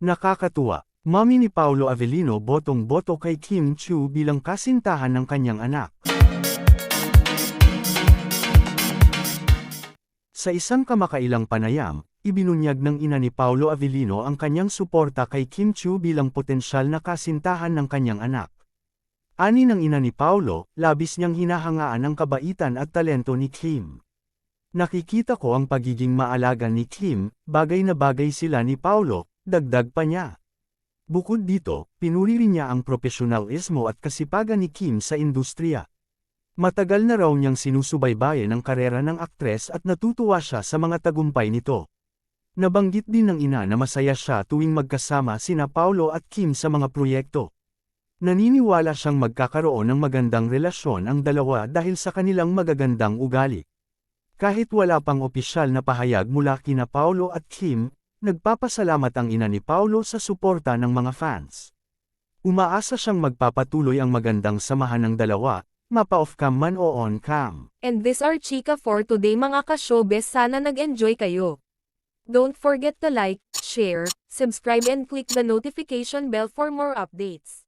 Nakakatuwa. Mami ni Paolo Avellino botong-boto kay Kim Chiu bilang kasintahan ng kanyang anak. Sa isang kamakailang panayam, ibinunyag ng ina ni Paolo Avellino ang kanyang suporta kay Kim Chiu bilang potensyal na kasintahan ng kanyang anak. Ani ng ina ni Paolo, labis niyang hinahangaan ang kabaitan at talento ni Kim. Nakikita ko ang pagiging maalaga ni Kim, bagay na bagay sila ni Paolo, dagdag pa niya. Bukod dito, pinuri rin niya ang profesionalismo at kasipagan ni Kim sa industriya. Matagal na raw niyang sinusubaybayan ang karera ng aktres at natutuwa siya sa mga tagumpay nito. Nabanggit din ng ina na masaya siya tuwing magkasama sina Paolo at Kim sa mga proyekto. Naniniwala siyang magkakaroon ng magandang relasyon ang dalawa dahil sa kanilang magagandang ugali. Kahit wala pang opisyal na pahayag mula kina Paolo at Kim, nagpapasalamat ang ina ni Paolo sa suporta ng mga fans. Umaasa siyang magpapatuloy ang magandang samahan ng dalawa, mapa-off-cam man o on-cam. And this are chika for today mga ka-showbiz, sana nag-enjoy kayo. Don't forget to like, share, subscribe and click the notification bell for more updates.